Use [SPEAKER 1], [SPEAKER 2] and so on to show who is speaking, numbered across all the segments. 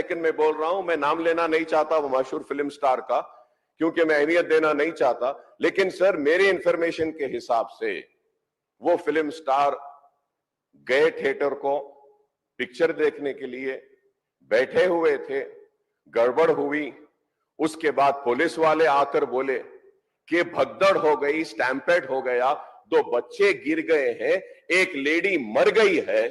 [SPEAKER 1] लेकिन मैं बोल रहा हूं, मैं नाम लेना नहीं चाहता वो मशहूर फिल्म स्टार का, क्योंकि मैं अहमियत देना नहीं चाहता। लेकिन सर, मेरे इंफॉर्मेशन के हिसाब से वो फिल्म स्टार गए थिएटर को पिक्चर देखने के लिए, बैठे हुए थे, गड़बड़ हुई, उसके बाद पुलिस वाले आकर बोले कि भगदड़ हो गई, स्टैम्पेड हो गया, 2 बच्चे गिर गए हैं, एक लेडी मर गई है।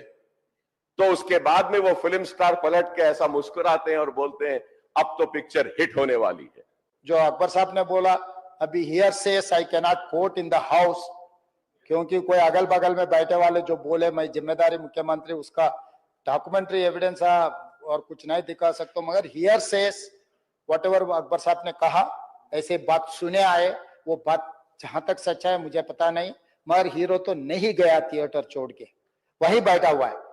[SPEAKER 1] तो उसके बाद में वो फिल्म स्टार पलट के ऐसा मुस्कुराते हैं और बोलते हैं अब तो पिक्चर हिट होने वाली है।
[SPEAKER 2] जो अकबर साहब ने बोला, अभी here says I can not quote in the house, क्योंकि कोई अगल बगल में बैठे वाले जो बोले मैं जिम्मेदारी मुख्यमंत्री उसका डॉक्यूमेंट्री एविडेंस और कुछ नहीं दिखा सकता, मगर here says whatever Akbar sahab ने कहा, ऐसे बात सुने आए, वो बात जहां तक सच्चा है मुझे पता नहीं, मगर हीरो तो नहीं गया थिएटर छोड़ के, वहीं बैठा हुआ है।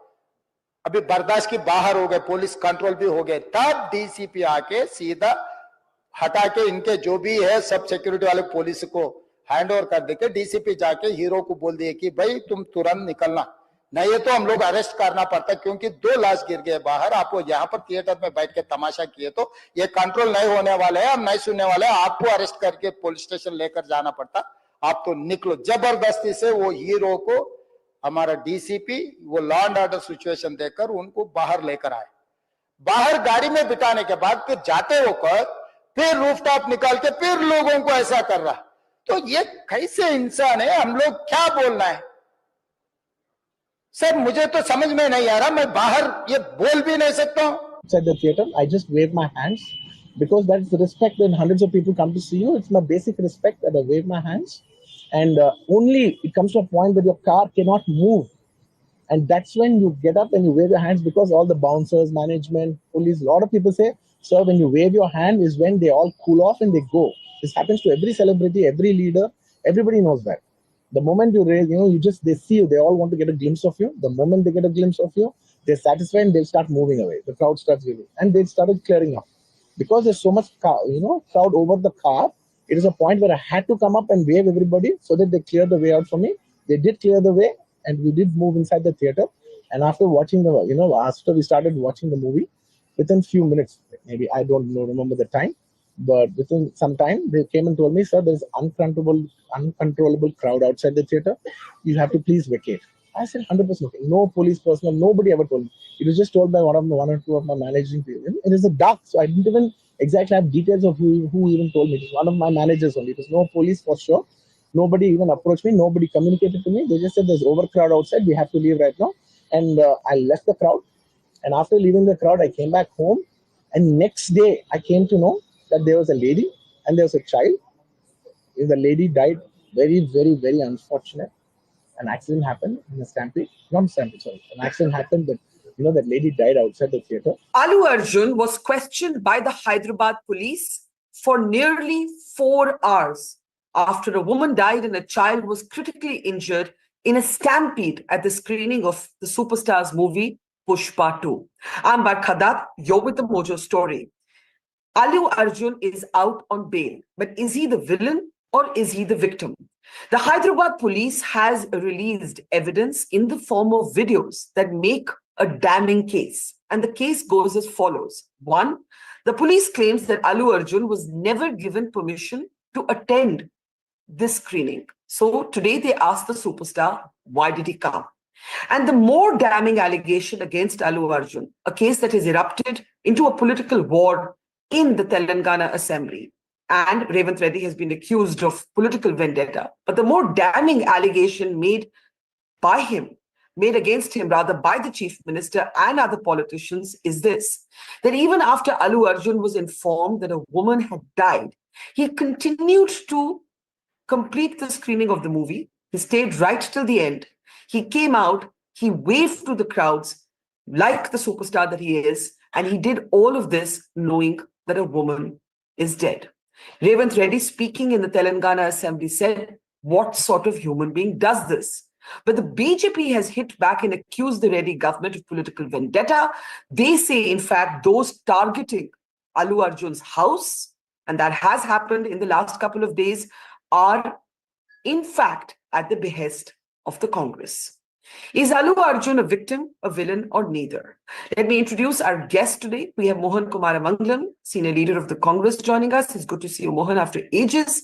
[SPEAKER 2] अभी बर्दाश्त की बाहर हो गए, पुलिस कंट्रोल भी हो गए, तब डीसीपी आके सीधा हटा के इनके जो भी है सब सिक्योरिटी वाले पुलिस को हैंड ओवर कर देके डीसीपी जाके हीरो को बोल दिए कि भाई तुम तुरंत निकलना, नहीं ये तो हम लोग अरेस्ट करना पड़ता, क्योंकि 2 लाश गिर गए बाहर, आप वो यहाँ पर थिएटर में बैठ के तमाशा किए तो ये कंट्रोल नहीं होने वाले हैं, हम नहीं सुनने वाले हैं, आपको अरेस्ट करके पुलिस स्टेशन लेकर जाना पड़ता, आप तो निकलो। जबरदस्ती से वो हीरो को हमारा डीसीपी वो लॉ एंड ऑर्डर सिचुएशन देकर उनको बाहर लेकर आए। बाहर गाड़ी में बिठाने के बाद फिर जाते होकर फिर रूफटॉप निकाल के फिर लोगों को ऐसा कर रहा, तो ये कैसे इंसान है, हम लोग क्या बोलना है सर, मुझे तो समझ में नहीं आ रहा, मैं बाहर ये बोल भी नहीं सकता हूं।
[SPEAKER 3] Inside the theater, I just wave my hands because that's the respect when hundreds of people come to see you. It's my basic respect that I wave my hands, and only it comes to a point where your car cannot move, and that's when you get up and you wave your hands, because all the bouncers, management, police, a lot of people say, sir, when you wave your hand is when they all cool off and they go. This happens to every celebrity, every leader, everybody knows that. The moment you raise, they see you, they all want to get a glimpse of you. The moment they get a glimpse of you, they're satisfied and they'll start moving away. The crowd starts giving, and they started clearing up. Because there's so much crowd over the car, it is a point where I had to come up and wave everybody so that they clear the way out for me. They did clear the way, and we did move inside the theater. And after watching after we started watching the movie, within few minutes, maybe I don't remember the time, but within some time, they came and told me, sir, there's uncontrollable crowd outside the theater. You have to please vacate. I said 100% okay. No police personnel, nobody ever told me. It was just told by one or two of my managing people. It is a dark, so I didn't even exactly have details of who even told me. It was one of my managers only. It was no police for sure. Nobody even approached me. Nobody communicated to me. They just said there's overcrowd outside. We have to leave right now. And I left the crowd. And after leaving the crowd, I came back home. And next day, I came to know that there was a lady and there was a child. The lady died. Very, very, very unfortunate. An accident happened in a stampede. Not a stampede, sorry. An accident happened that, that lady died outside the theater.
[SPEAKER 4] Allu Arjun was questioned by the Hyderabad police for nearly 4 hours after a woman died and a child was critically injured in a stampede at the screening of the superstar's movie Pushpa 2. I'm Barkha Dutt. You're with the Mojo Story. Allu Arjun is out on bail, but is he the villain or is he the victim? The Hyderabad police has released evidence in the form of videos that make a damning case. And the case goes as follows. 1, the police claims that Allu Arjun was never given permission to attend this screening. So today they asked the superstar, why did he come? And the more damning allegation against Allu Arjun, a case that has erupted into a political war in the Telangana assembly. And Revanth Reddy has been accused of political vendetta. But the more damning allegation made against him by the chief minister and other politicians is this, that even after Allu Arjun was informed that a woman had died, he continued to complete the screening of the movie. He stayed right till the end. He came out, he waved to the crowds like the superstar that he is, and he did all of this knowing that a woman is dead. Revanth Reddy, speaking in the Telangana assembly, said, what sort of human being does this? But the BJP has hit back and accused the Reddy government of political vendetta. They say, in fact, those targeting Allu Arjun's house, and that has happened in the last couple of days, are in fact at the behest of the Congress. Is Allu Arjun a victim, a villain, or neither? Let me introduce our guest today. We have Mohan Kumaramangalam, senior leader of the Congress, joining us. It's good to see you, Mohan, after ages.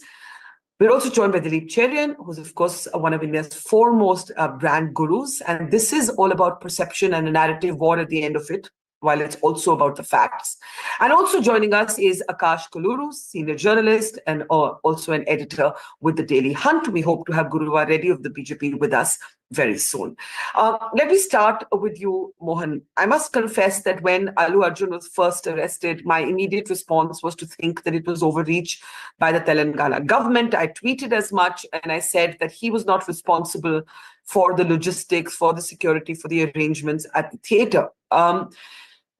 [SPEAKER 4] We're also joined by Dilip Cherian, who's, of course, one of India's foremost brand gurus. And this is all about perception and a narrative war at the end of it, while it's also about the facts. And also joining us is Akash Kaluru, senior journalist and also an editor with the Daily Hunt. We hope to have Revanth Reddy of the BJP with us very soon. Let me start with you, Mohan. I must confess that when Allu Arjun was first arrested, my immediate response was to think that it was overreach by the Telangana government. I tweeted as much, and I said that he was not responsible for the logistics, for the security, for the arrangements at the theatre.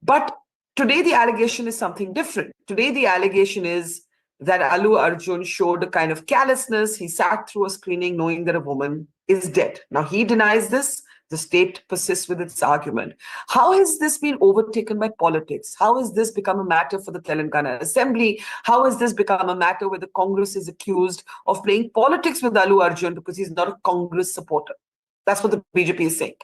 [SPEAKER 4] But today the allegation is something different. Today the allegation is that Allu Arjun showed a kind of callousness. He sat through a screening knowing that a woman is dead. Now he denies this. The state persists with its argument. How has this been overtaken by politics? How has this become a matter for the Telangana Assembly? How has this become a matter where the Congress is accused of playing politics with Allu Arjun because he's not a Congress supporter? That's what the BJP is saying.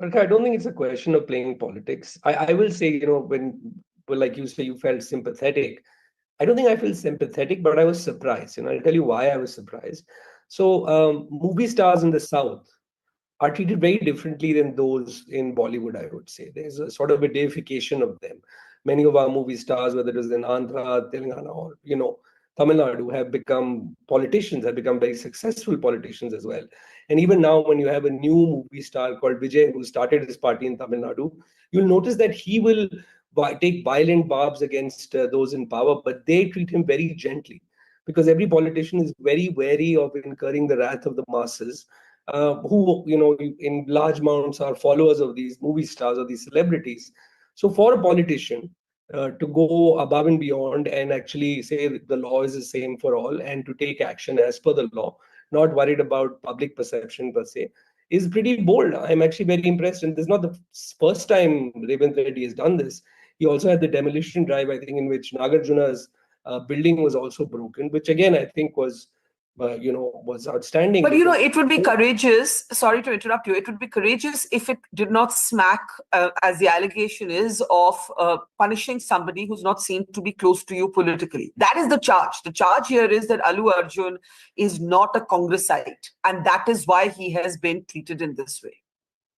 [SPEAKER 5] I don't think it's a question of playing politics. I will say, when, like you say, you felt sympathetic. I don't think I feel sympathetic, but I was surprised. I'll tell you why I was surprised. So movie stars in the South are treated very differently than those in Bollywood, I would say. There's a sort of a deification of them. Many of our movie stars, whether it is in Andhra, Telangana, or, Tamil Nadu, have become politicians, have become very successful politicians as well. And even now, when you have a new movie star called Vijay, who started his party in Tamil Nadu, you'll notice that he will take violent barbs against those in power, but they treat him very gently, because every politician is very wary of incurring the wrath of the masses, who, in large amounts are followers of these movie stars or these celebrities. So for a politician to go above and beyond and actually say that the law is the same for all and to take action as per the law, not worried about public perception per se, is pretty bold. I'm actually very impressed. And this is not the first time Revanth Reddy has done this. He also had the demolition drive, I think, in which Nagarjuna's building was also broken, which again, I think was outstanding.
[SPEAKER 4] But, it would be courageous, sorry to interrupt you, it would be courageous if it did not smack, as the allegation is, of punishing somebody who's not seen to be close to you politically. That is the charge. The charge here is that Allu Arjun is not a Congressite, and that is why he has been treated in this way.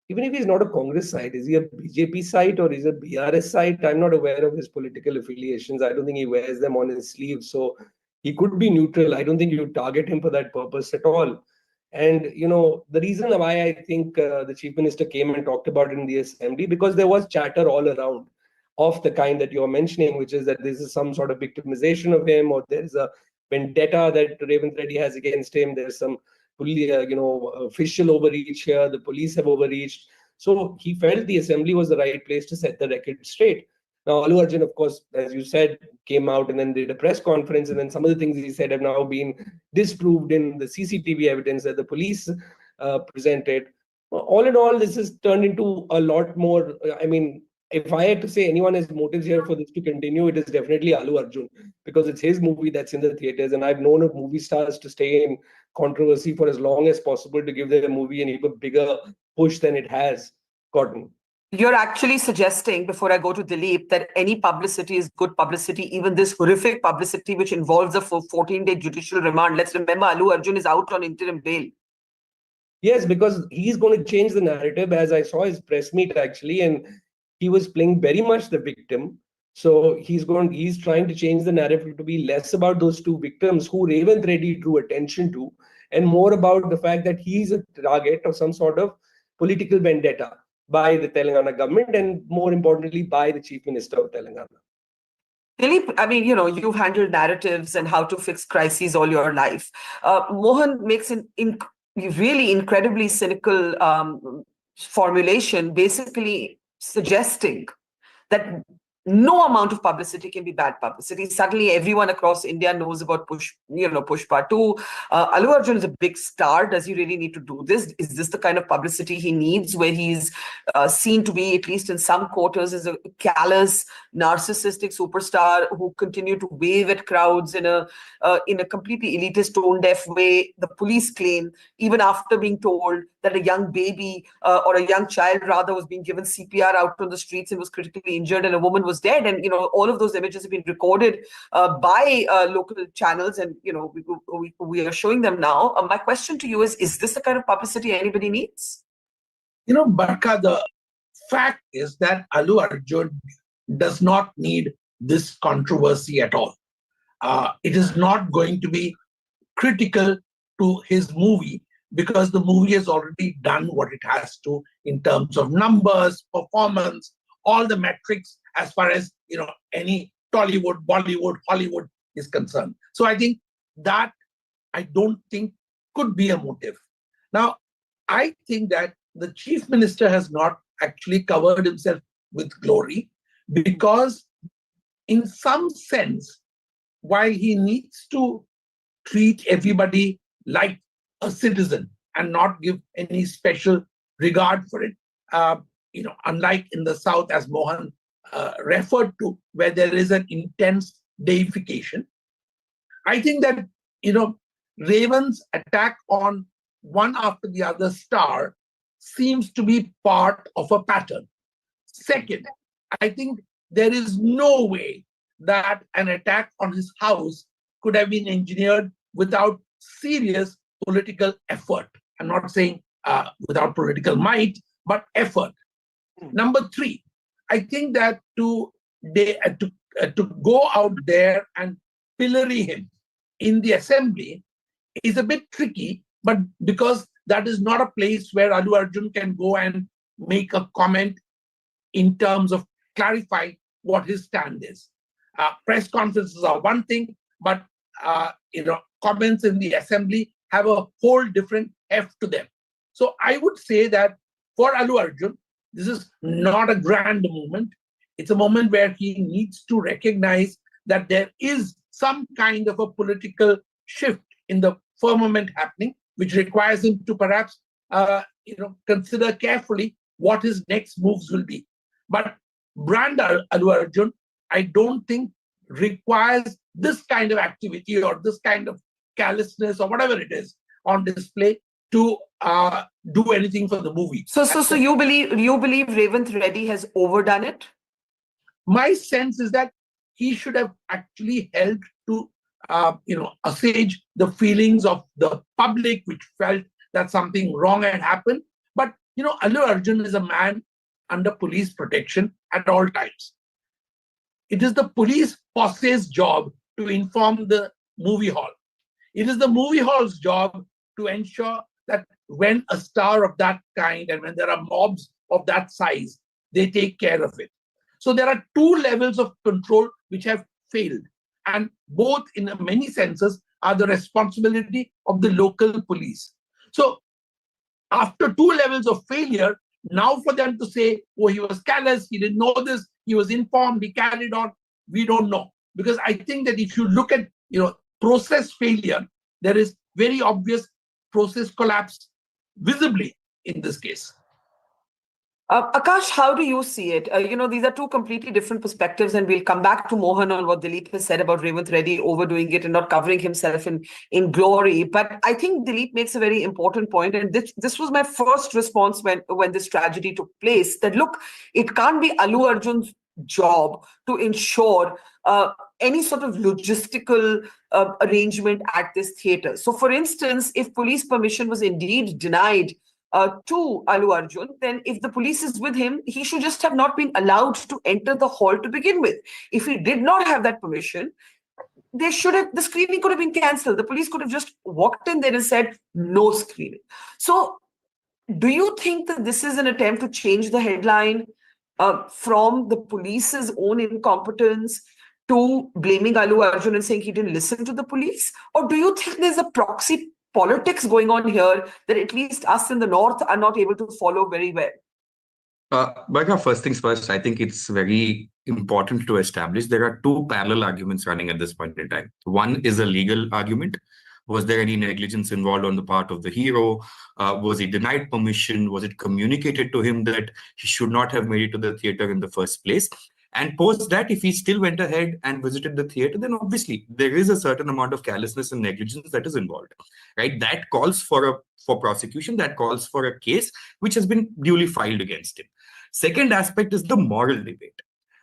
[SPEAKER 5] Even if he's not a Congress site, is he a BJP site or is he a BRS site? I'm not aware of his political affiliations. I don't think he wears them on his sleeve. So he could be neutral. I don't think you target him for that purpose at all. And, the reason why I think the Chief Minister came and talked about it in the Assembly, because there was chatter all around of the kind that you're mentioning, which is that this is some sort of victimization of him, or there's a vendetta that Revanth Reddy has against him. There's some official overreach here. The police have overreached. So he felt the Assembly was the right place to set the record straight. Now, Allu Arjun, of course, as you said, came out and then did a press conference. And then some of the things he said have now been disproved in the CCTV evidence that the police presented. All in all, this has turned into a lot more. I mean, if I had to say anyone has motives here for this to continue, it is definitely Allu Arjun, because it's his movie that's in the theaters. And I've known of movie stars to stay in controversy for as long as possible to give their movie an even bigger push than it has gotten.
[SPEAKER 4] You're actually suggesting, before I go to Dilip, that any publicity is good publicity, even this horrific publicity which involves a 14-day judicial remand. Let's remember, Allu Arjun is out on interim bail.
[SPEAKER 5] Yes, because he's going to change the narrative, as I saw his press meet actually, and he was playing very much the victim. So he's trying to change the narrative to be less about those two victims who Revanth Reddy drew attention to, and more about the fact that he's a target of some sort of political vendetta by the Telangana government, and more importantly, by the Chief Minister of Telangana.
[SPEAKER 4] Dilip, I mean, you've handled narratives and how to fix crises all your life. Mohan makes an really incredibly cynical formulation, basically suggesting that no amount of publicity can be bad publicity. Suddenly, everyone across India knows about Pushpa 2. Allu Arjun is a big star. Does he really need to do this? Is this the kind of publicity he needs, where he's seen to be, at least in some quarters, as a callous, narcissistic superstar who continue to wave at crowds in a completely elitist, tone-deaf way? The police claim, even after being told that a young baby or a young child rather was being given CPR out on the streets and was critically injured, and a woman was dead. And, all of those images have been recorded by local channels, and, we are showing them now. My question to you is this the kind of publicity anybody needs?
[SPEAKER 6] Barkha, the fact is that Allu Arjun does not need this controversy at all. It is not going to be critical to his movie because the movie has already done what it has to in terms of numbers, performance, all the metrics as far as any Tollywood, Bollywood, Hollywood is concerned. So I think that I don't think could be a motive. Now, I think that the chief minister has not actually covered himself with glory because in some sense, while he needs to treat everybody like a citizen and not give any special regard for it, unlike in the South, as Mohan referred to, where there is an intense deification. I think that, Revanth's attack on one after the other star seems to be part of a pattern. Second, I think there is no way that an attack on his house could have been engineered without serious political effort. I'm not saying without political might, but effort. Number three, I think that to go out there and pillory him in the assembly is a bit tricky, but because that is not a place where Allu Arjun can go and make a comment in terms of clarifying what his stand is. Press conferences are one thing, but comments in the assembly have a whole different heft to them. So I would say that for Allu Arjun, this is not a grand moment. It's a moment where he needs to recognize that there is some kind of a political shift in the firmament happening, which requires him to perhaps consider carefully what his next moves will be. But brand Allu Arjun, I don't think requires this kind of activity or this kind of callousness or whatever it is on display to do anything for the movie.
[SPEAKER 4] So you believe Revanth Reddy has overdone it?
[SPEAKER 6] My sense is that he should have actually helped to assuage the feelings of the public, which felt that something wrong had happened. But Allu Arjun is a man under police protection at all times. It is the police posse's job to inform the movie hall. It is the movie hall's job to ensure that when a star of that kind and when there are mobs of that size, they take care of it. So there are two levels of control which have failed. And both, in many senses, are the responsibility of the local police. So after two levels of failure, now for them to say, oh, he was callous, he didn't know this, he was informed, he carried on, we don't know. Because I think that if you look at process failure, there is very obvious process collapse visibly in this case.
[SPEAKER 4] Akash, how do you see it? These are two completely different perspectives, and we'll come back to Mohan on what Dilip has said about Revanth Reddy overdoing it and not covering himself in glory. But I think Dilip makes a very important point, and this was my first response when this tragedy took place, that look, it can't be Allu Arjun's job to ensure any sort of logistical arrangement at this theatre. So, for instance, if police permission was indeed denied to Allu Arjun, then if the police is with him, he should just have not been allowed to enter the hall to begin with. If he did not have that permission, the screening could have been cancelled. The police could have just walked in there and said, no screening. So do you think that this is an attempt to change the headline from the police's own incompetence to blaming Allu Arjun and saying he didn't listen to the police? Or do you think there's a proxy politics going on here that at least us in the north are not able to follow very well?
[SPEAKER 7] Barkha, first things first, I think it's very important to establish there are two parallel arguments running at this point in time. One is a legal argument. Was there any negligence involved on the part of the hero? Was he denied permission? Was it communicated to him that he should not have made it to the theatre in the first place? And post that, if he still went ahead and visited the theater, then obviously there is a certain amount of carelessness and negligence that is involved, right? That calls for prosecution, that calls for a case which has been duly filed against him. Second aspect is the moral debate.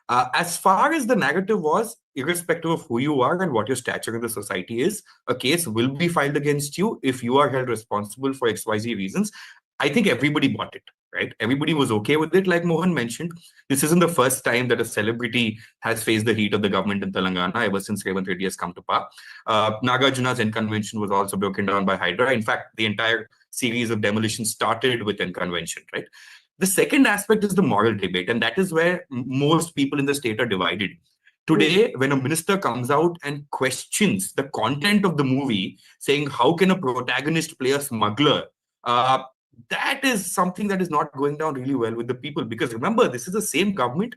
[SPEAKER 7] As far as the narrative was, irrespective of who you are and what your stature in the society is, a case will be filed against you if you are held responsible for XYZ reasons. I think everybody bought it, right? Everybody was okay with it. Like Mohan mentioned, this isn't the first time that a celebrity has faced the heat of the government in Telangana ever since Revanth Reddy has come to power. Nagarjuna's N-convention was also broken down by Hydra. In fact, the entire series of demolitions started with N-convention, right? The second aspect is the moral debate, and that is where most people in the state are divided. Today, when a minister comes out and questions the content of the movie, saying, how can a protagonist play a smuggler? That is something that is not going down really well with the people. Because remember, this is the same government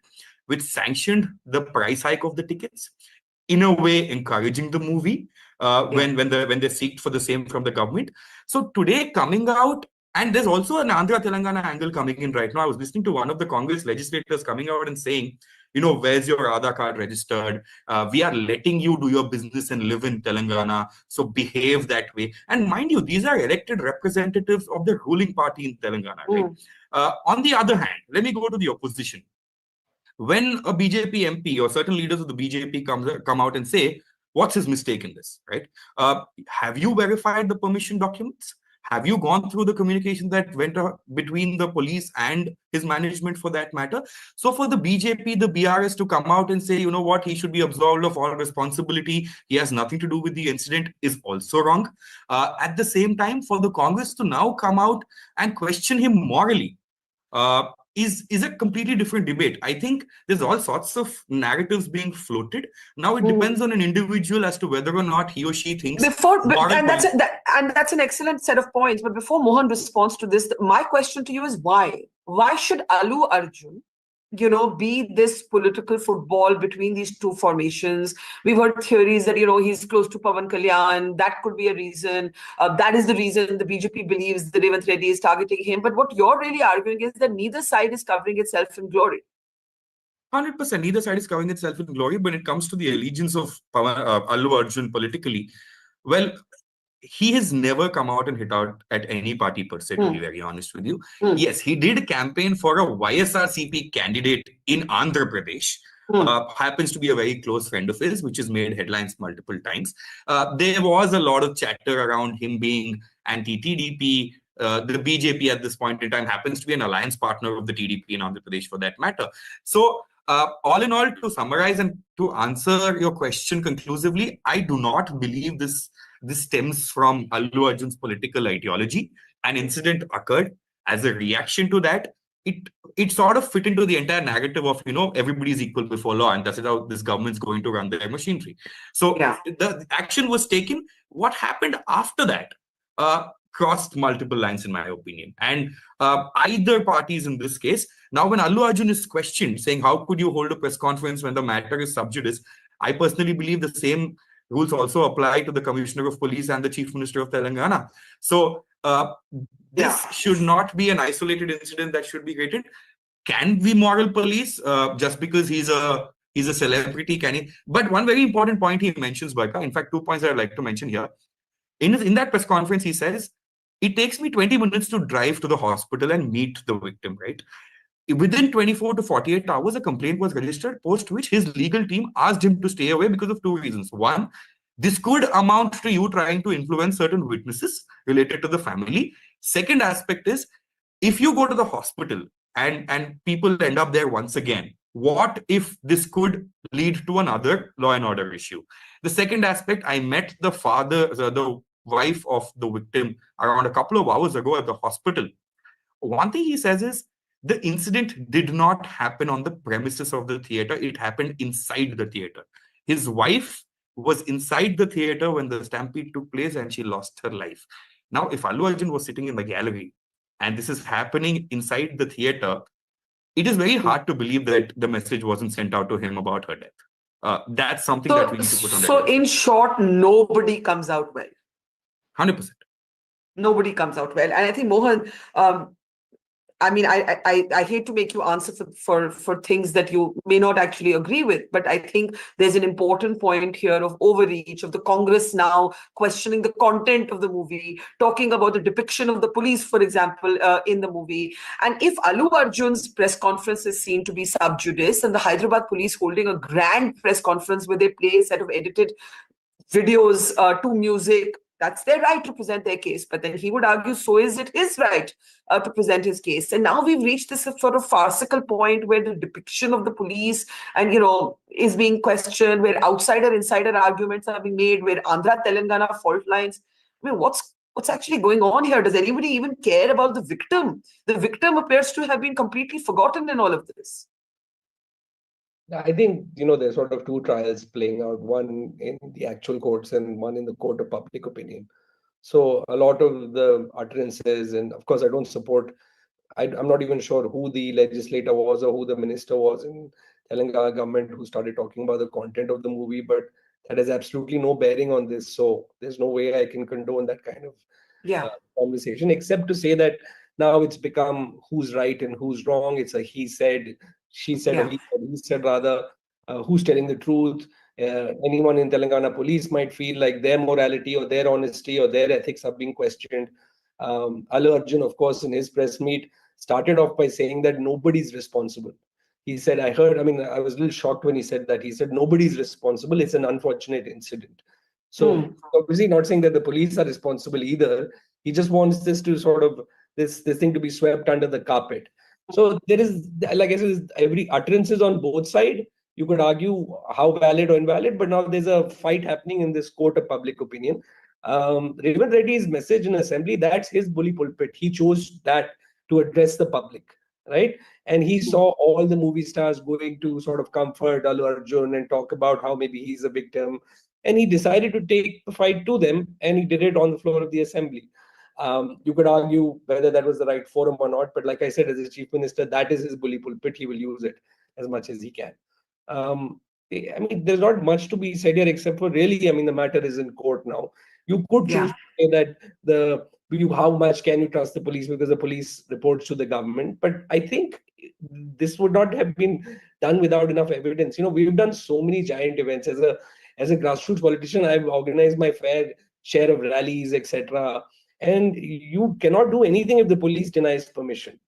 [SPEAKER 7] which sanctioned the price hike of the tickets, in a way encouraging the movie when they seeked for the same from the government. So today coming out, and there's also an Andhra Telangana angle coming in right now. I was listening to one of the Congress legislators coming out and saying, where's your Aadhaar card registered? We are letting you do your business and live in Telangana, so behave that way. And mind you, these are elected representatives of the ruling party in Telangana, right? On the other hand, let me go to the opposition. When a BJP MP or certain leaders of the BJP come out and say, what's his mistake in this, right? Have you verified the permission documents? Have you gone through the communication that went between the police and his management for that matter? So for the BJP, the BRS to come out and say, you know what, he should be absolved of all responsibility, he has nothing to do with the incident, is also wrong. At the same time, for the Congress to now come out and question him morally, is a completely different debate. I think there's all sorts of narratives being floated. Now it depends on an individual as to whether or not he or she thinks.
[SPEAKER 4] That's an excellent set of points. But before Mohan responds to this, my question to you is why? Why should Allu Arjun, be this political football between these two formations? We've heard theories that, he's close to Pawan Kalyan. That could be a reason. That is the reason the BJP believes that Revanth Reddy is targeting him. But what you're really arguing is that neither side is covering itself in glory.
[SPEAKER 7] 100%. Neither side is covering itself in glory. When it comes to the allegiance of Allu Arjun politically, well, he has never come out and hit out at any party per se, to be very honest with you. Yes, he did campaign for a YSRCP candidate in Andhra Pradesh. Happens to be a very close friend of his, which has made headlines multiple times. There was a lot of chatter around him being anti-TDP. The BJP at this point in time happens to be an alliance partner of the TDP in Andhra Pradesh for that matter. So all in all, to summarize and to answer your question conclusively, I do not believe this stems from Allu Arjun's political ideology. An incident occurred. As a reaction to that, it sort of fit into the entire narrative of, everybody's equal before law, and that's how this government's going to run their machinery. So the action was taken. What happened after that crossed multiple lines, in my opinion. And either parties in this case, now when Allu Arjun is questioned, saying, how could you hold a press conference when the matter is sub judice? I personally believe the same rules also apply to the Commissioner of Police and the Chief Minister of Telangana. So this should not be an isolated incident that should be rated. Can we moral police just because he's a celebrity? Can he? But one very important point he mentions, Barkha, in fact, 2 points that I'd like to mention here. In that press conference, he says, it takes me 20 minutes to drive to the hospital and meet the victim, right? Within 24 to 48 hours, a complaint was registered, post which his legal team asked him to stay away because of 2 reasons. One, this could amount to you trying to influence certain witnesses related to the family. Second aspect is, if you go to the hospital and people end up there once again, what if this could lead to another law and order issue? The second aspect, I met the wife of the victim around a couple of hours ago at the hospital. One thing he says is, the incident did not happen on the premises of the theater. It happened inside the theater. His wife was inside the theater when the stampede took place and she lost her life. Now, if Allu Arjun was sitting in the gallery and this is happening inside the theater, it is very hard to believe that the message wasn't sent out to him about her death. That's something that we need to put on the
[SPEAKER 4] So in short, nobody comes out well.
[SPEAKER 7] 100%.
[SPEAKER 4] Nobody comes out well. And I think, Mohan, I mean, I hate to make you answer for things that you may not actually agree with, but I think there's an important point here of overreach of the Congress now questioning the content of the movie, talking about the depiction of the police, for example, in the movie. And if Allu Arjun's press conference is seen to be sub judice, and the Hyderabad police holding a grand press conference where they play a set of edited videos to music, that's their right to present their case. But then he would argue, so is it his right to present his case. And now we've reached this sort of farcical point where the depiction of the police and, is being questioned, where outsider-insider arguments are being made, where Andhra, Telangana fault lines. I mean, what's actually going on here? Does anybody even care about the victim? The victim appears to have been completely forgotten in all of this.
[SPEAKER 5] I think, there's sort of two trials playing out, one in the actual courts and one in the court of public opinion. So a lot of the utterances, and of course, I don't support, I'm not even sure who the legislator was or who the minister was in Telangana government who started talking about the content of the movie, but that has absolutely no bearing on this. So there's no way I can condone that kind of conversation, except to say that now it's become who's right and who's wrong. It's a he said, she said, or he said rather, who's telling the truth. Anyone in Telangana police might feel like their morality or their honesty or their ethics are being questioned. Allu Arjun, of course, in his press meet, started off by saying that nobody's responsible. He said, I was a little shocked when he said that. He said, nobody's responsible. It's an unfortunate incident. So obviously not saying that the police are responsible either. He just wants this to sort of, this thing to be swept under the carpet. So there is, like I said, every utterance is on both sides. You could argue how valid or invalid, but now there's a fight happening in this court of public opinion. Revanth Reddy's message in assembly, that's his bully pulpit. He chose that to address the public, right? And he saw all the movie stars going to sort of comfort Allu Arjun and talk about how maybe he's a victim. And he decided to take the fight to them, and he did it on the floor of the assembly. You could argue whether that was the right forum or not, but like I said, as a chief minister, that is his bully pulpit. He will use it as much as he can. There's not much to be said here, except for really, the matter is in court now. You could choose to say that how much can you trust the police because the police reports to the government. But I think this would not have been done without enough evidence. We've done so many giant events. As a grassroots politician, I've organized my fair share of rallies, etc. And you cannot do anything if the police denies permission.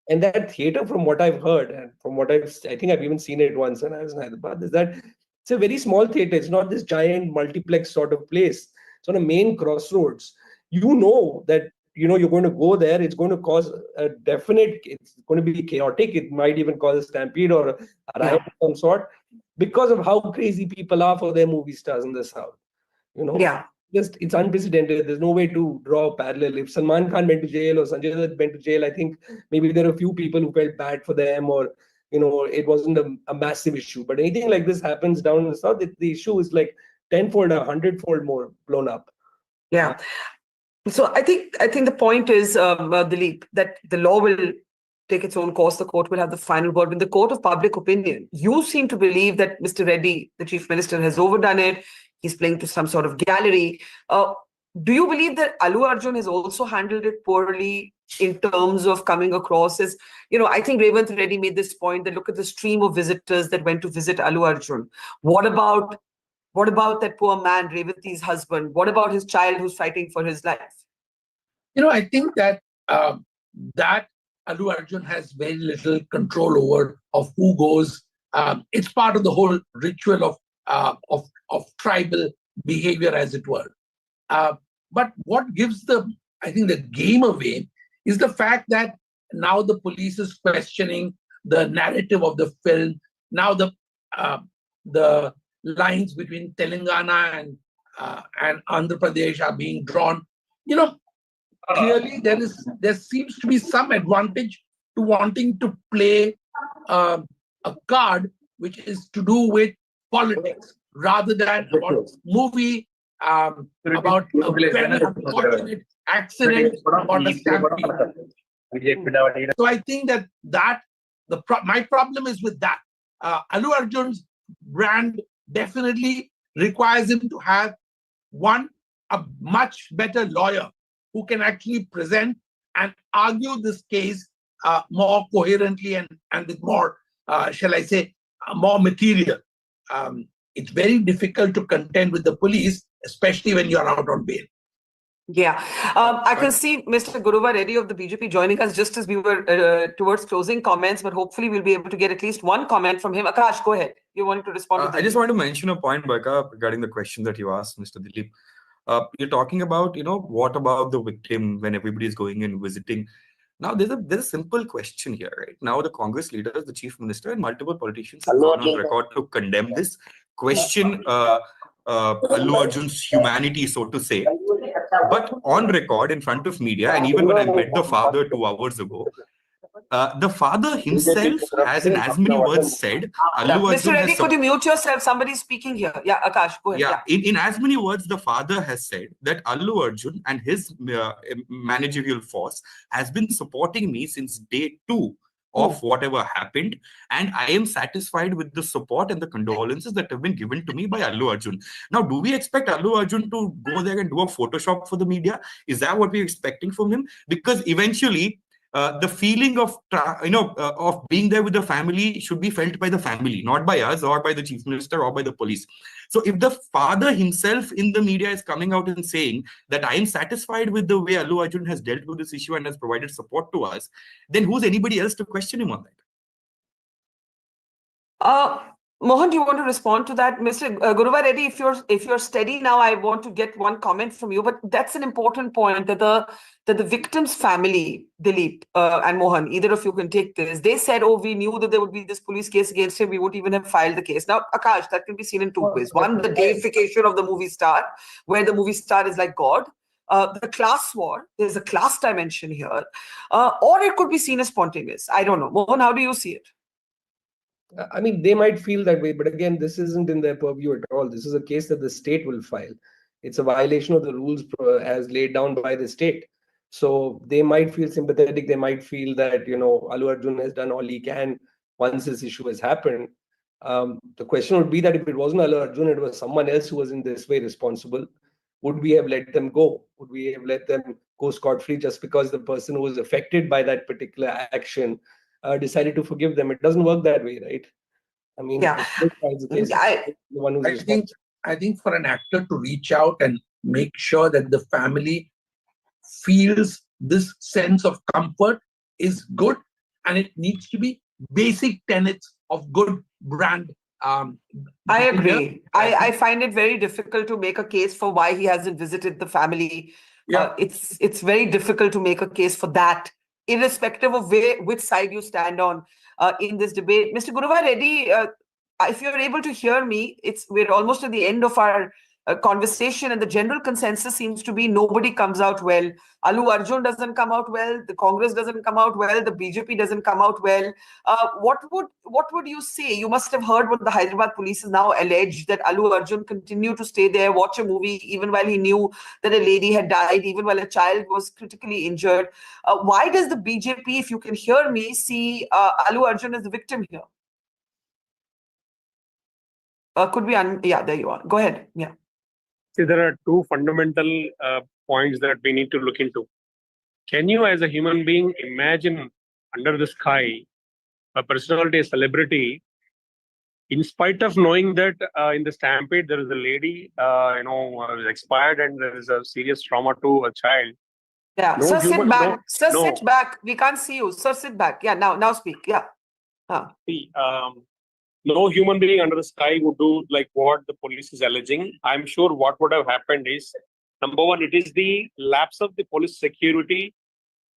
[SPEAKER 5] And that theater, from what I've heard, and from what I think I've even seen it once when I was in Hyderabad, is that it's a very small theater. It's not this giant multiplex sort of place. It's on a main crossroads. That you're going to go there. It's going to cause a definite. It's going to be chaotic. It might even cause a stampede or a riot of some sort because of how crazy people are for their movie stars in the South. It's unprecedented. There's no way to draw a parallel. If Salman Khan went to jail or Sanjay Dutt went to jail, I think maybe there are a few people who felt bad for them, or it wasn't a massive issue. But anything like this happens down in the South, the issue is like 10-fold or 100-fold more blown up.
[SPEAKER 4] Yeah. So I think the point is, Dilip, that the law will take its own course. The court will have the final word. In the court of public opinion, you seem to believe that Mr. Reddy, the chief minister, has overdone it. He's playing to some sort of gallery. Do you believe that Allu Arjun has also handled it poorly in terms of coming across as, I think Revanth Reddy made this point that look at the stream of visitors that went to visit Allu Arjun. What about that poor man, Revanthi's husband? What about his child who's fighting for his life?
[SPEAKER 6] I think that that Allu Arjun has very little control over of who goes. It's part of the whole ritual of tribal behavior, as it were. But what gives I think the game away is the fact that now the police is questioning the narrative of the film. Now the lines between Telangana and Andhra Pradesh are being drawn. Clearly there seems to be some advantage to wanting to play a card which is to do with politics rather than about movie, about a very unfortunate accident or a stampede. So I think that my problem is with that. Allu Arjun's brand definitely requires him to have a much better lawyer who can actually present and argue this case more coherently and with more, shall I say, more material. It's very difficult to contend with the police, especially when you're out on bail.
[SPEAKER 4] Yeah, I can see Mr. Guruva Reddy of the BJP joining us just as we were towards closing comments, but hopefully we'll be able to get at least one comment from him. Akash, go ahead. You wanted to respond to that?
[SPEAKER 7] I just want to mention a point, Barkha, regarding the question that you asked, Mr. Dilip. You're talking about, what about the victim when everybody is going and visiting? Now, there's a simple question here, right? Now, the Congress leaders, the chief minister, and multiple politicians have gone on record to condemn this, question Allu Arjun's humanity, so to say. But on record, in front of media, and even when I met the father 2 hours ago, the father himself has, in as many words, said, Allu Arjun
[SPEAKER 4] Mr. Reddy,
[SPEAKER 7] has
[SPEAKER 4] could you mute yourself? Somebody's speaking here. Yeah, Akash, go ahead.
[SPEAKER 7] Yeah, in as many words, the father has said that Allu Arjun and his managerial force has been supporting me since day 2 of whatever happened, and I am satisfied with the support and the condolences that have been given to me by Allu Arjun. Now, do we expect Allu Arjun to go there and do a Photoshop for the media? Is that what we're expecting from him? Because eventually, the feeling of being there with the family should be felt by the family, not by us or by the chief minister or by the police. So if the father himself in the media is coming out and saying that I am satisfied with the way Allu Arjun has dealt with this issue and has provided support to us, then who's anybody else to question him on that?
[SPEAKER 4] Mohan, do you want to respond to that? Mr. Guruva Reddy, if you're steady now, I want to get one comment from you. But that's an important point that the victim's family, Dilip and Mohan, either of you can take this. They said, oh, we knew that there would be this police case against him. We wouldn't even have filed the case. Now, Akash, that can be seen in 2 ways. One, the deification of the movie star, where the movie star is like God. The class war, there's a class dimension here. Or it could be seen as spontaneous. I don't know. Mohan, how do you see it?
[SPEAKER 5] I mean, they might feel that way, but again, this isn't in their purview at all. This is a case that the state will file. It's a violation of the rules as laid down by the state. So they might feel sympathetic. They might feel that, Allu Arjun has done all he can once this issue has happened. The question would be that if it wasn't Allu Arjun, it was someone else who was in this way responsible, would we have let them go? Would we have let them go scot-free just because the person who was affected by that particular action decided to forgive them? It doesn't work that way, right? I mean,
[SPEAKER 4] yeah.
[SPEAKER 6] I think for an actor to reach out and make sure that the family feels this sense of comfort is good, and it needs to be basic tenets of good brand.
[SPEAKER 4] I agree. I find it very difficult to make a case for why he hasn't visited the family.
[SPEAKER 6] Yeah.
[SPEAKER 4] It's very difficult to make a case for that, irrespective of which side you stand on in this debate. Mr. Guruva Reddy, if you're able to hear me, we're almost at the end of our conversation, and the general consensus seems to be nobody comes out well. Allu Arjun doesn't come out well. The Congress doesn't come out well. The BJP doesn't come out well. What would you say? You must have heard what the Hyderabad police is now alleged, that Allu Arjun continued to stay there, watch a movie, even while he knew that a lady had died, even while a child was critically injured. Why does the BJP, if you can hear me, see Allu Arjun as the victim here? Yeah, there you are. Go ahead. Yeah.
[SPEAKER 8] See, there are 2 fundamental points that we need to look into. Can you, as a human being, imagine under the sky a personality, a celebrity, in spite of knowing that in the stampede there is a lady, expired, and there is a serious trauma to a child?
[SPEAKER 4] Yeah,
[SPEAKER 8] no
[SPEAKER 4] sir, sit back. Sir,
[SPEAKER 8] no.
[SPEAKER 4] sit back. We can't see you. Sir, sit back. Yeah, now speak. Yeah.
[SPEAKER 8] See, no human being under the sky would do like what the police is alleging. I'm sure what would have happened is, number one, it is the lapse of the police security.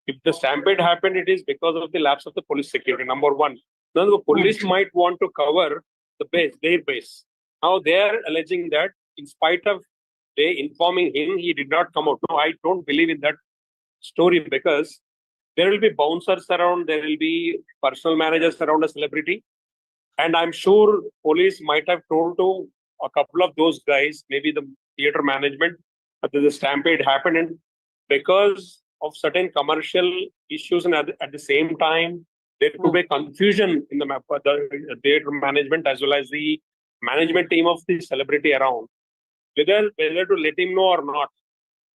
[SPEAKER 8] If the stampede happened, it is because of the lapse of the police security, number one. Now, the police might want to cover their base. Now, they are alleging that in spite of they informing him, he did not come out. No, I don't believe in that story, because there will be bouncers around, there will be personal managers around a celebrity. And I'm sure police might have told to a couple of those guys, maybe the theatre management, that the stampede happened. And because of certain commercial issues, and at the same time, there could be confusion in the theatre management as well as the management team of the celebrity around, whether to let him know or not.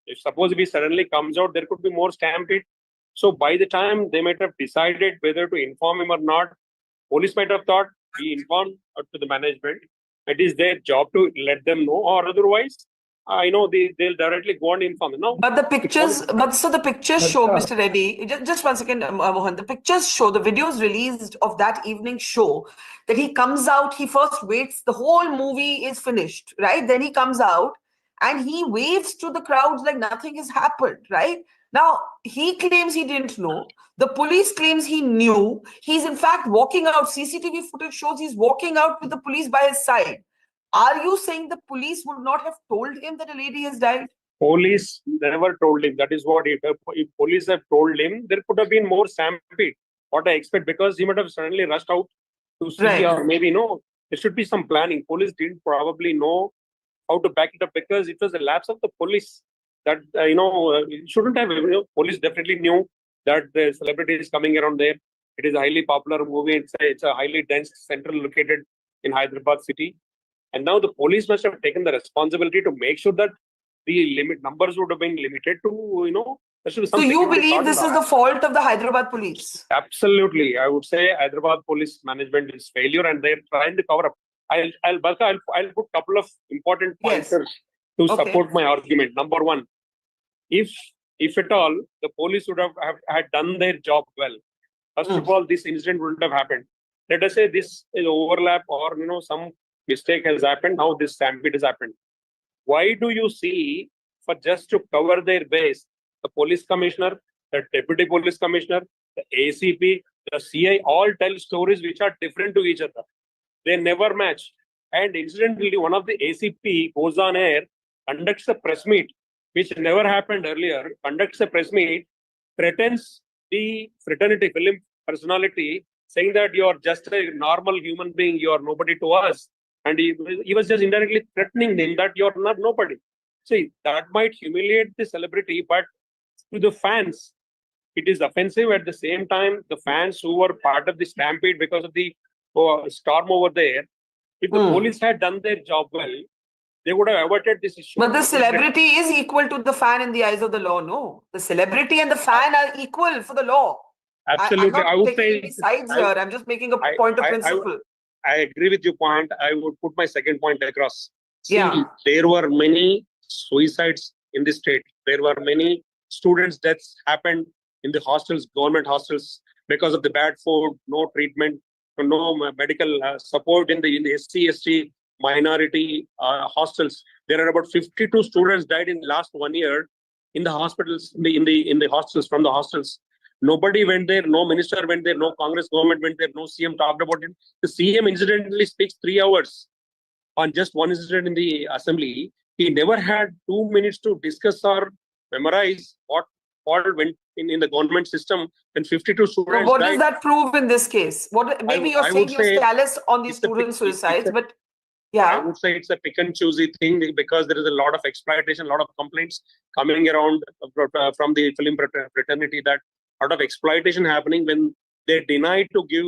[SPEAKER 8] If suppose he suddenly comes out, there could be more stampede. So by the time they might have decided whether to inform him or not, police might have thought he informed to the management. It is their job to let them know, or otherwise, they'll directly go and inform them. No,
[SPEAKER 4] but the pictures, so the pictures show, Mr. Reddy, just 1 second, Mohan, the pictures show, the videos released of that evening show that he comes out, he first waits, the whole movie is finished, right? Then he comes out and he waves to the crowds like nothing has happened, right? Now, he claims he didn't know. The police claims he knew. He's in fact walking out. CCTV footage shows he's walking out with the police by his side. Are you saying the police would not have told him that a lady has died?
[SPEAKER 8] Police never told him. That is what if police have told him, there could have been more stampede. What I expect, because he might have suddenly rushed out to see,
[SPEAKER 4] Right.
[SPEAKER 8] or maybe no. There should be some planning. Police didn't probably know how to back it up, because it was a lapse of the police that it shouldn't have. Police definitely knew that the celebrity is coming around there. It is a highly popular movie. It's a highly dense central located in Hyderabad city. And now the police must have taken the responsibility to make sure that the numbers would have been limited to, there should be some
[SPEAKER 4] So you
[SPEAKER 8] security
[SPEAKER 4] believe
[SPEAKER 8] thought
[SPEAKER 4] this
[SPEAKER 8] in
[SPEAKER 4] is
[SPEAKER 8] that.
[SPEAKER 4] the fault of the Hyderabad police?
[SPEAKER 8] Absolutely. I would say Hyderabad police management is failure and they're trying to cover up. I'll put a couple of important
[SPEAKER 4] Yes.
[SPEAKER 8] pointers to
[SPEAKER 4] Okay.
[SPEAKER 8] support my argument. Number one, if at all, the police would have had done their job well. First of all, this incident wouldn't have happened. Let us say this is overlap or some mistake has happened. Now this stampede has happened. Why do you see, for just to cover their base, the police commissioner, the deputy police commissioner, the ACP, the CI all tell stories which are different to each other. They never match. And incidentally, one of the ACP goes on air, conducts a press meet, which never happened earlier, conducts a press meet, threatens the fraternity film personality, saying that you are just a normal human being, you are nobody to us. And he was just indirectly threatening them that you're not nobody. See, that might humiliate the celebrity, but to the fans, it is offensive. At the same time, the fans who were part of the stampede because of the storm over there, if the police had done their job well, they would have averted this issue.
[SPEAKER 4] But the celebrity is equal to the fan in the eyes of the law, no? The celebrity and the fan are equal for the law.
[SPEAKER 8] Absolutely.
[SPEAKER 4] I'm not
[SPEAKER 8] I would
[SPEAKER 4] taking
[SPEAKER 8] say
[SPEAKER 4] any sides here. I'm just making a point of principle.
[SPEAKER 8] I agree with your point. I would put my second point across. See,
[SPEAKER 4] Yeah.
[SPEAKER 8] there were many suicides in the state. There were many students' deaths happened in the hostels, government hostels, because of the bad food, no treatment, no medical support in the SC, ST minority hostels. There are about 52 students died in the last 1 year in the hospitals, in the hostels, from the hostels. Nobody went there, no minister went there, no Congress government went there, no CM talked about it. The CM incidentally speaks 3 hours on just one incident in the assembly. He never had 2 minutes to discuss or memorize what went in the government system when 52 students
[SPEAKER 4] What
[SPEAKER 8] died.
[SPEAKER 4] does that prove in this case? Maybe you're saying you're callous on these student suicides, but
[SPEAKER 8] I would say it's a pick and choosy thing because there is a lot of exploitation, a lot of complaints coming around from the film fraternity that a lot of exploitation happening when they deny to give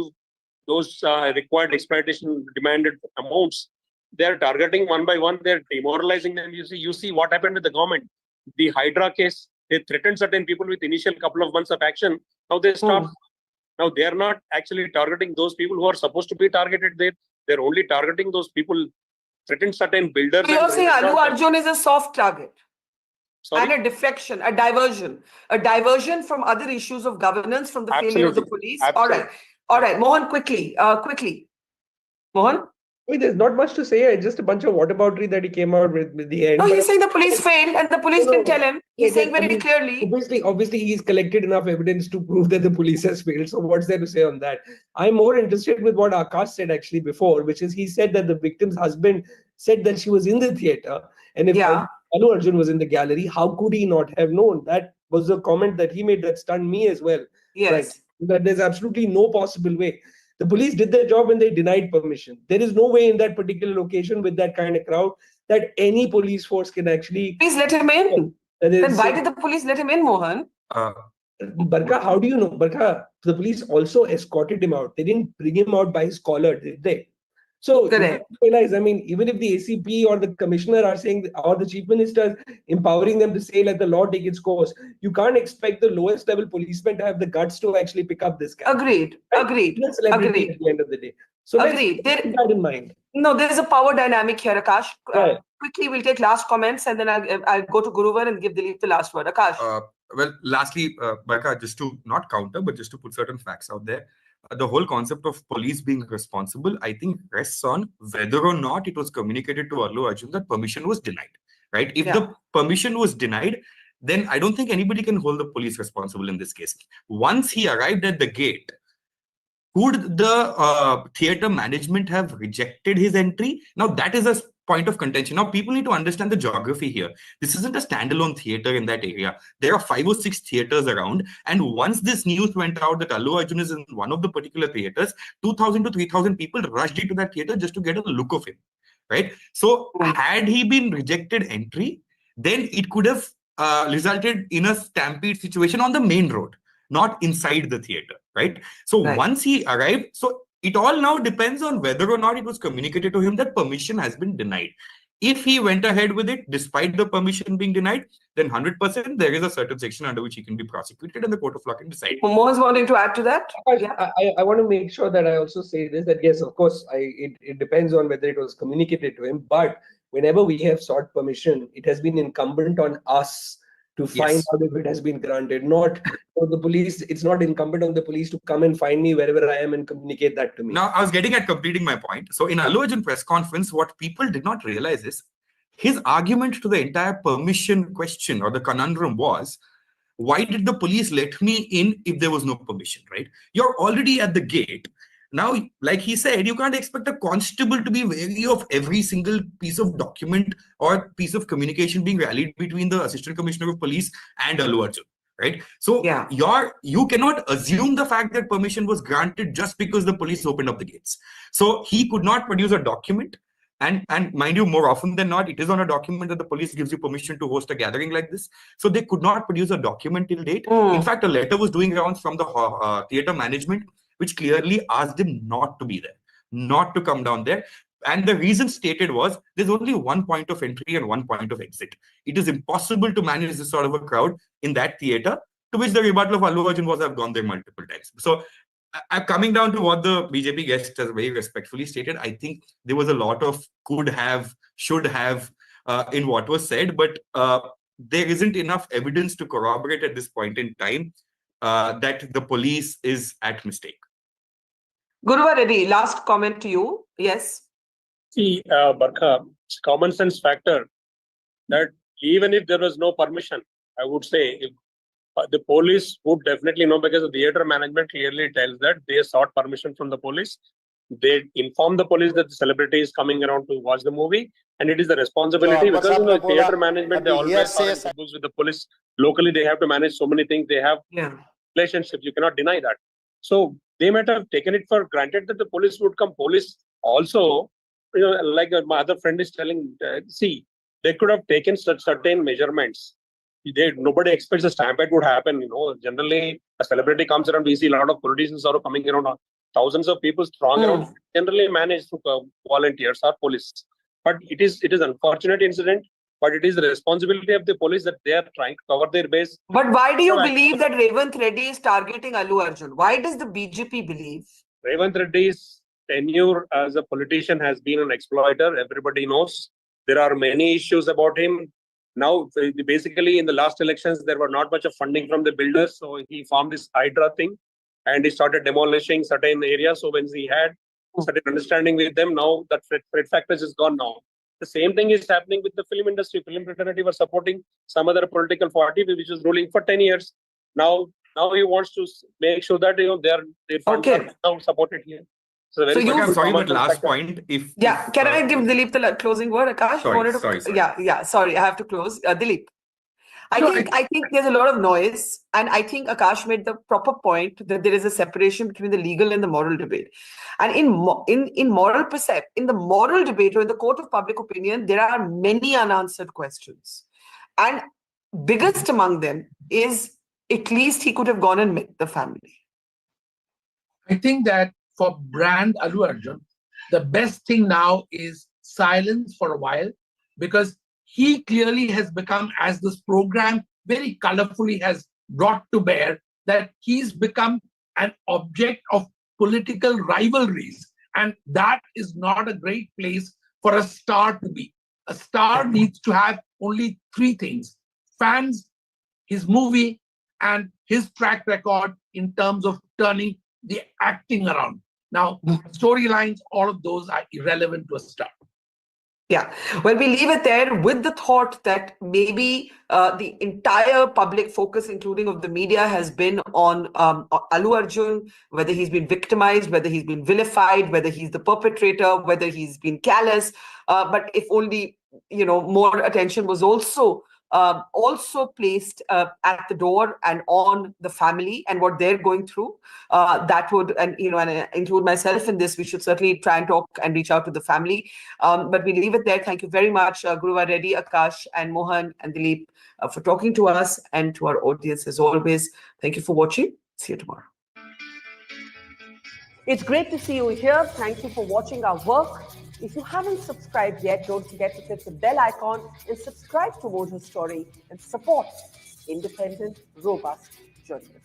[SPEAKER 8] those required exploitation demanded amounts. They're targeting one by one. They're demoralizing them. You see what happened with the government. The Hydra case, they threatened certain people with initial couple of months of action. Now they stop. Now they are not actually targeting those people who are supposed to be targeted there. They're only targeting those people, threaten certain builders.
[SPEAKER 4] So you're saying Allu Arjun is a soft target?
[SPEAKER 8] Sorry?
[SPEAKER 4] And a deflection, a diversion from other issues of governance, from the failure of the police.
[SPEAKER 8] Absolutely.
[SPEAKER 4] All right. Mohan, quickly. Mohan?
[SPEAKER 5] Wait, there's not much to say. It's just a bunch of whataboutery that he came out with the end.
[SPEAKER 4] No, he's saying the police failed and the police didn't tell him. He's saying very clearly.
[SPEAKER 5] Obviously, he's collected enough evidence to prove that the police has failed. So what's there to say on that? I'm more interested with what Akash said actually before, which is he said that the victim's husband said that she was in the theater. And if Allu Arjun was in the gallery, how could he not have known? That was a comment that he made that stunned me as well.
[SPEAKER 4] Yes.
[SPEAKER 5] Right? That there's absolutely no possible way. The police did their job when they denied permission. There is no way in that particular location with that kind of crowd that any police force can actually...
[SPEAKER 4] Please let him in. Then why did the police let him in, Mohan?
[SPEAKER 5] Barkha, how do you know? Barkha, the police also escorted him out. They didn't bring him out by his collar, did they? So you
[SPEAKER 4] Correct.
[SPEAKER 5] realize, I mean, even if the ACP or the commissioner are saying, or the chief minister empowering them to say, let the law take its course, you can't expect the lowest level policeman to have the guts to actually pick up this guy.
[SPEAKER 4] Agreed.
[SPEAKER 5] Right?
[SPEAKER 4] Agreed.
[SPEAKER 5] He's a celebrity
[SPEAKER 4] Agreed.
[SPEAKER 5] at the end of the day. So let's
[SPEAKER 4] Agreed.
[SPEAKER 5] keep that in mind.
[SPEAKER 4] No, there is a power dynamic here, Akash.
[SPEAKER 5] Right.
[SPEAKER 4] Quickly, we'll take last comments and then I'll go to Guruvar and give Dilip the last word. Akash.
[SPEAKER 7] Well, lastly, Barkha, just to not counter, but just to put certain facts out there, the whole concept of police being responsible, I think, rests on whether or not it was communicated to Allu Arjun that permission was denied, right? If the permission was denied, then I don't think anybody can hold the police responsible in this case. Once he arrived at the gate, could the theatre management have rejected his entry? Now, that is a point of contention. Now, people need to understand the geography here. This isn't a standalone theatre in that area. There are 5 or 6 theatres around. And once this news went out that Allu Arjun is in one of the particular theatres, 2,000 to 3,000 people rushed into that theatre just to get a look of him, right? So had he been rejected entry, then it could have resulted in a stampede situation on the main road, not inside the theatre, right? So once he arrived, so it all now depends on whether or not it was communicated to him that permission has been denied. If he went ahead with it, despite the permission being denied, then 100% there is a certain section under which he can be prosecuted and the court of law can decide.
[SPEAKER 4] Mo's wanting to add to that?
[SPEAKER 5] I want to make sure that I also say this, that yes, of course, it depends on whether it was communicated to him, but whenever we have sought permission, it has been incumbent on us to find out if it has been granted, not for the police. It's not incumbent on the police to come and find me wherever I am and communicate that to me.
[SPEAKER 7] Now, I was getting at completing my point. So in Allu Arjun press conference, what people did not realize is his argument to the entire permission question or the conundrum was, why did the police let me in if there was no permission, right? You're already at the gate. Now, like he said, you can't expect a constable to be wary of every single piece of document or piece of communication being rallied between the assistant commissioner of police and Allu Arjun, right? So you cannot assume the fact that permission was granted just because the police opened up the gates. So he could not produce a document. And mind you, more often than not, it is on a document that the police gives you permission to host a gathering like this. So they could not produce a document till date. In fact, a letter was doing rounds from the theatre management, which clearly asked him not to be there, not to come down there. And the reason stated was, there's only one point of entry and one point of exit. It is impossible to manage this sort of a crowd in that theatre, to which the rebuttal of Allu Arjun was, I've gone there multiple times. So coming down to what the BJP guest has very respectfully stated, I think there was a lot of could have, should have in what was said, but there isn't enough evidence to corroborate at this point in time that the police is at mistake.
[SPEAKER 4] Guruvar Reddy, last comment to you. Yes.
[SPEAKER 8] See, Barkha, it's common sense factor that even if there was no permission, I would say if, the police would definitely know, because the theatre management clearly tells that they sought permission from the police. They inform the police that the celebrity is coming around to watch the movie, and it is the responsibility, because the theatre management, they always are in books with the police. Locally, they have to manage so many things. They have relationships. You cannot deny that. So they might have taken it for granted that the police would come. Police also, you know, like my other friend is telling, see, they could have taken certain measurements. Nobody expects a stampede would happen. You know, generally a celebrity comes around. We see a lot of politicians are coming around. Thousands of people strong around. Generally managed through volunteers or police. But it is unfortunate incident. But it is the responsibility of the police that they are trying to cover their base.
[SPEAKER 4] But why do you believe that Revanth Reddy is targeting Allu Arjun? Why does the BJP believe?
[SPEAKER 8] Revanth Reddy's tenure as a politician has been an exploiter. Everybody knows. There are many issues about him. Now, basically, in the last elections, there were not much of funding from the builders. So he formed this Hydra thing and he started demolishing certain areas. So when he had certain understanding with them, now that threat factors is gone now. The same thing is happening with the film industry. Film fraternity were supporting some other political party which was ruling for 10 years. Now he wants to make sure that, you know, their funds are now supported here. So
[SPEAKER 7] sorry, but last point. If
[SPEAKER 4] can I give Dilip the closing word, Akash?
[SPEAKER 7] Sorry.
[SPEAKER 4] Sorry, I have to close. Dilip, I think there's a lot of noise, and I think Akash made the proper point that there is a separation between the legal and the moral debate. And in the moral debate or in the court of public opinion, there are many unanswered questions, and biggest among them is, at least he could have gone and met the family.
[SPEAKER 6] I think that for brand Allu Arjun, the best thing now is silence for a while, because he clearly has become, as this program very colorfully has brought to bear, that he's become an object of political rivalries. And that is not a great place for a star to be. A star needs to have only three things: fans, his movie, and his track record in terms of turning the acting around. Now, storylines, all of those are irrelevant to a star.
[SPEAKER 4] Yeah, well, we leave it there with the thought that maybe the entire public focus, including of the media, has been on Allu Arjun, whether he's been victimized, whether he's been vilified, whether he's the perpetrator, whether he's been callous. But if only, more attention was also placed at the door and on the family and what they're going through, that would, and include myself in this, we should certainly try and talk and reach out to the family. But we leave it there. Thank you very much, Guruvar Reddy, Akash, and Mohan, and Dilip, for talking to us and to our audience as always. Thank you for watching. See you tomorrow.
[SPEAKER 9] It's great to see you here. Thank you for watching our work. If you haven't subscribed yet, don't forget to click the bell icon and subscribe to Mojo's Story and support independent, robust journalism.